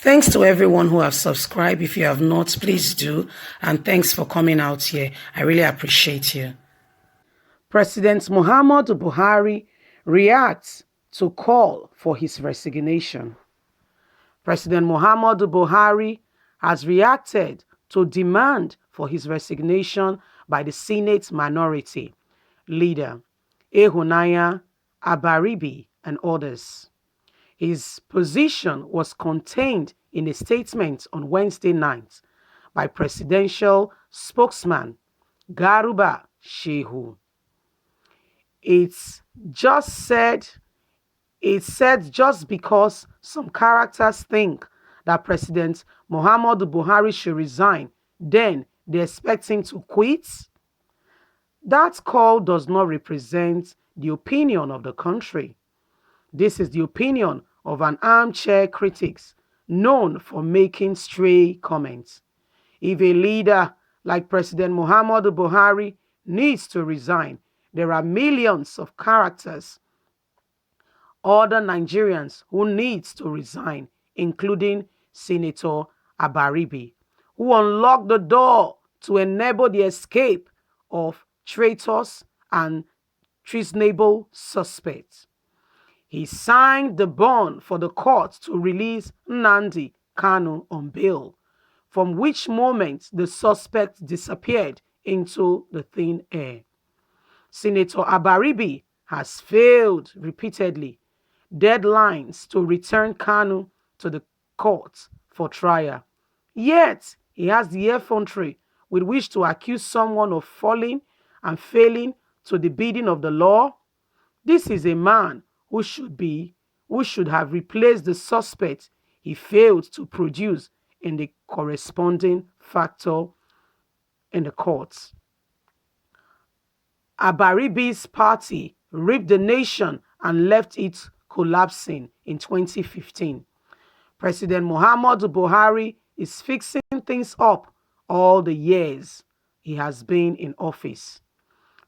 Thanks to everyone who have subscribed. If you have not, please do. And thanks for coming out here. I really appreciate you. President Muhammadu Buhari reacts to call for his resignation. President Muhammadu Buhari has reacted to demand for his resignation by the Senate minority leader, Ehunaya Abaribi, and others. His position was contained in a statement on Wednesday night by presidential spokesman Garuba Shehu. It said just because some characters think that President Muhammadu Buhari should resign, then they expect him to quit. That call does not represent the opinion of the country. This is the opinion of an armchair critic known for making stray comments. If a leader like President Muhammadu Buhari needs to resign, there are millions of characters, other Nigerians who needs to resign, including Senator Abaribi, who unlocked the door to enable the escape of traitors and treasonable suspects. He signed the bond for the court to release Nnamdi Kanu on bail, from which moment the suspect disappeared into the thin air. Senator Abaribi has failed repeatedly deadlines to return Kanu to the court for trial. Yet, he has the effrontery with which to accuse someone of falling and failing to the bidding of the law. This is a man who should have replaced the suspect he failed to produce in the corresponding factor in the courts. Abaribi's party ripped the nation and left it collapsing in 2015. President Muhammadu Buhari is fixing things up all the years he has been in office.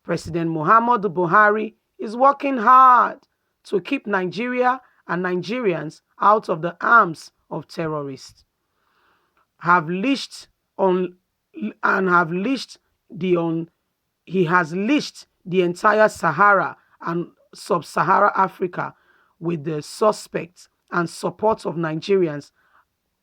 President Muhammadu Buhari is working hard to keep Nigeria and Nigerians out of the arms of terrorists. He has leashed the entire Sahara and sub-Sahara Africa with the suspects and support of Nigerians.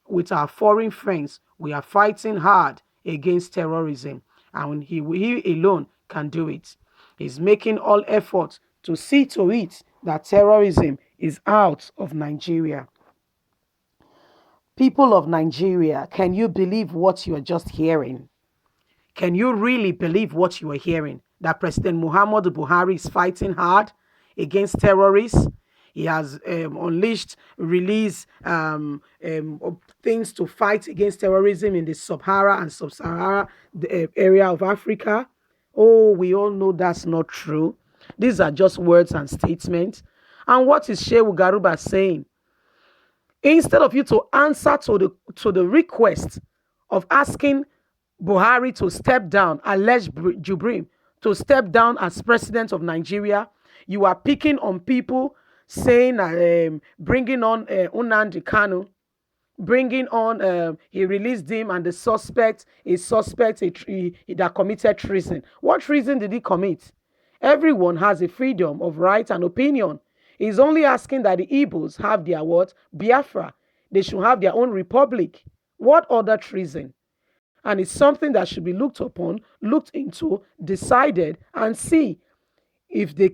With our foreign friends, we are fighting hard against terrorism, and he alone can do it. He's making all efforts to see to it that terrorism is out of Nigeria. People of Nigeria, can you believe what you are just hearing? Can you really believe what you are hearing? That President Muhammadu Buhari is fighting hard against terrorists. He has released things to fight against terrorism in the Sub-Sahara and Sub-Sahara area of Africa. Oh, we all know that's not true. These are just words and statements. And what is Shehu Garuba saying? Instead of you to answer to the request of asking Buhari to step down, alleged Jubrim, to step down as president of Nigeria, you are picking on people saying, bringing on Nnamdi Kanu, bringing on, he released him and the suspect that committed treason. What treason did he commit? Everyone has a freedom of right and opinion. He's only asking that the Igbos have their what? Biafra. They should have their own republic. What other treason? And it's something that should be looked upon, looked into, decided, and see if they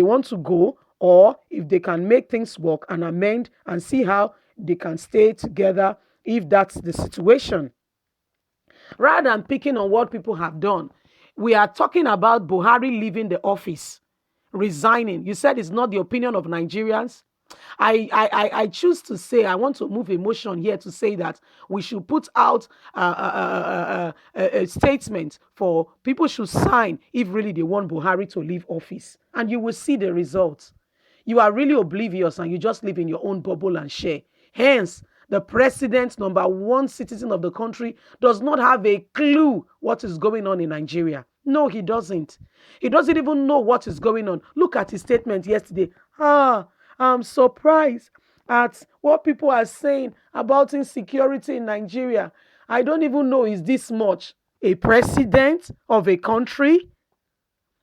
want to go, or if they can make things work and amend and see how they can stay together if that's the situation. Rather than picking on what people have done, we are talking about Buhari leaving the office, resigning. You said it's not the opinion of Nigerians. I choose to say, I want to move emotion here to say that we should put out a statement for people should sign if really they want Buhari to leave office. And you will see the results. You are really oblivious and you just live in your own bubble and share. Hence, the president, number one citizen of the country, does not have a clue what is going on in Nigeria. No, he doesn't. He doesn't even know what is going on. Look at his statement yesterday. I'm surprised at what people are saying about insecurity in Nigeria. I don't even know is this much. A president of a country,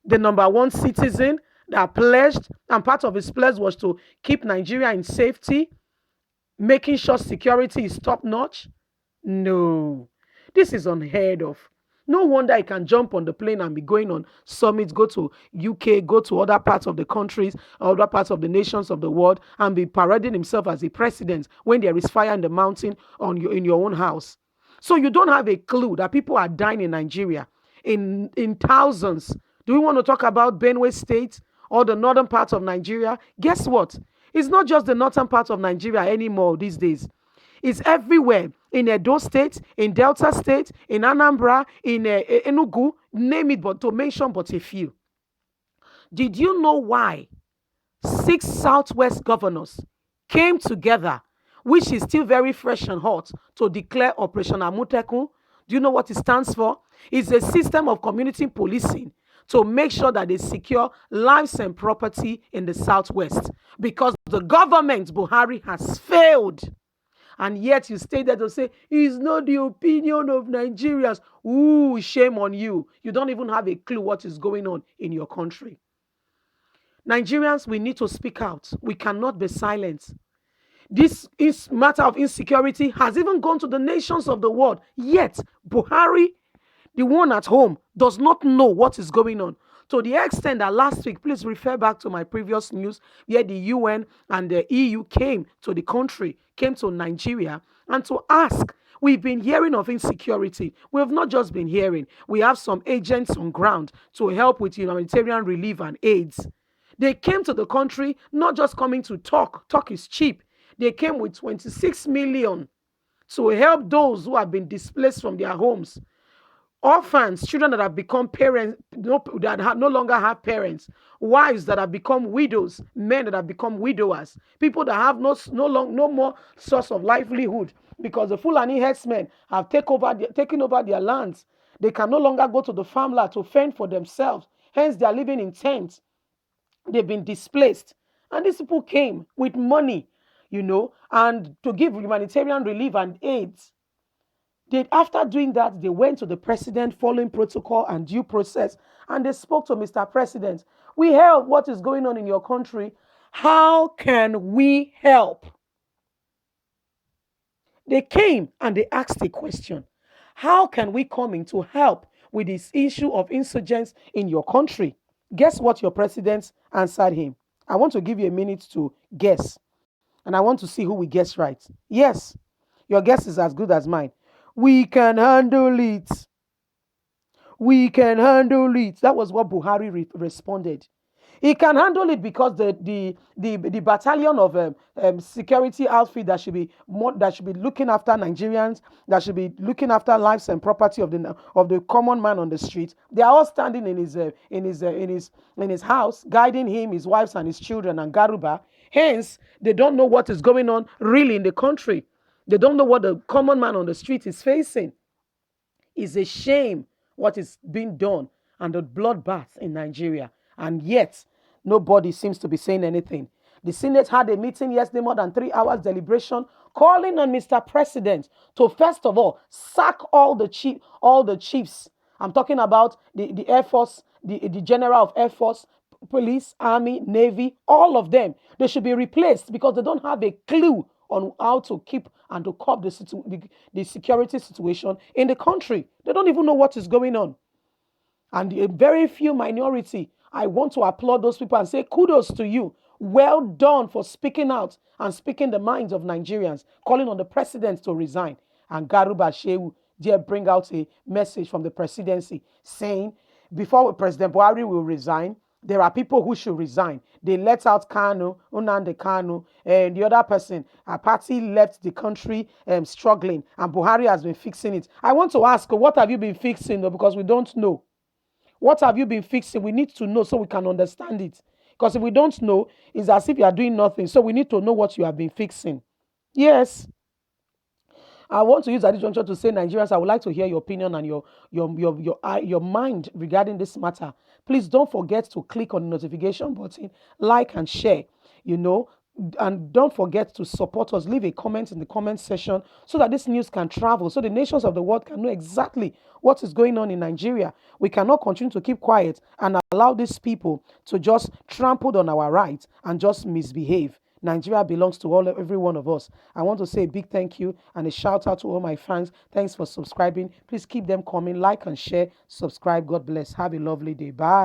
the number one citizen that pledged, and part of his pledge was to keep Nigeria in safety, making sure security is top notch. No, this is unheard of. No wonder he can jump on the plane and be going on summits, go to UK, go to other parts of the countries, other parts of the nations of the world, and be parading himself as a president when there is fire in the mountain in your own house. So you don't have a clue that people are dying in Nigeria in thousands. Do we want to talk about Benue State or the northern part of Nigeria? Guess what? It's not just the northern part of Nigeria anymore these days. It's everywhere in Edo State, in Delta State, in Anambra, in Enugu, name it, but to mention but a few. Did you know why 6 Southwest governors came together, which is still very fresh and hot, to declare Operation Amutekun? Do you know what it stands for? It's a system of community policing to make sure that they secure lives and property in the Southwest, because the government, Buhari, has failed. And yet you stay there to say, it's not the opinion of Nigerians. Ooh, shame on you. You don't even have a clue what is going on in your country. Nigerians, we need to speak out. We cannot be silent. This matter of insecurity has even gone to the nations of the world. Yet, Buhari, the one at home, does not know what is going on. To the extent that last week, please refer back to my previous news, where the UN and the EU came to the country, came to Nigeria, and to ask. We've been hearing of insecurity. We have not just been hearing. We have some agents on ground to help with humanitarian relief and aids. They came to the country, not just coming to talk. Talk is cheap. They came with 26 million to help those who have been displaced from their homes. Orphans, children that have become parents, that no longer have parents, wives that have become widows, men that have become widowers, people that have no more source of livelihood because the Fulani herdsmen have taken over their lands. They can no longer go to the farmland to fend for themselves. Hence, they are living in tents. They've been displaced. And these people came with money, and to give humanitarian relief and aids. After doing that, they went to the president following protocol and due process, and they spoke to Mr. President. We heard what is going on in your country. How can we help? They came and they asked a question. How can we come in to help with this issue of insurgents in your country? Guess what your president answered him? I want to give you a minute to guess, and I want to see who will guess right. Yes, your guess is as good as mine. We can handle it. We can handle it. That was what Buhari responded. He can handle it because the battalion of security outfit that should be looking after Nigerians, that should be looking after lives and property of the common man on the street. They are all standing in his house, guiding him, his wives and his children and Garuba. Hence, they don't know what is going on really in the country. They don't know what the common man on the street is facing. It's a shame what is being done and the bloodbath in Nigeria. And yet, nobody seems to be saying anything. The Senate had a meeting yesterday, more than 3 hours deliberation, calling on Mr. President to, first of all, sack all the chiefs. I'm talking about the Air Force, the General of Air Force, Police, Army, Navy, all of them. They should be replaced because they don't have a clue on how to keep and to curb the security situation in the country. They don't even know what is going on. And a very few minority, I want to applaud those people and say kudos to you. Well done for speaking out and speaking the minds of Nigerians, calling on the president to resign. And Garuba Shehu dare bring out a message from the presidency saying, before President Buhari will resign, there are people who should resign. They let out Kanu, Unande Kanu, and the other person. A party left the country struggling, and Buhari has been fixing it. I want to ask, what have you been fixing, though? Because we don't know. What have you been fixing? We need to know so we can understand it. Because if we don't know, it's as if you are doing nothing. So we need to know what you have been fixing. Yes. I want to use that juncture to say, Nigerians, I would like to hear your opinion and your mind regarding this matter. Please don't forget to click on the notification button, like and share. And don't forget to support us. Leave a comment in the comment section so that this news can travel, so the nations of the world can know exactly what is going on in Nigeria. We cannot continue to keep quiet and allow these people to just trample on our rights and just misbehave. Nigeria belongs to every one of us. I want to say a big thank you and a shout out to all my fans. Thanks for subscribing. Please keep them coming. Like and share. Subscribe. God bless. Have a lovely day. Bye.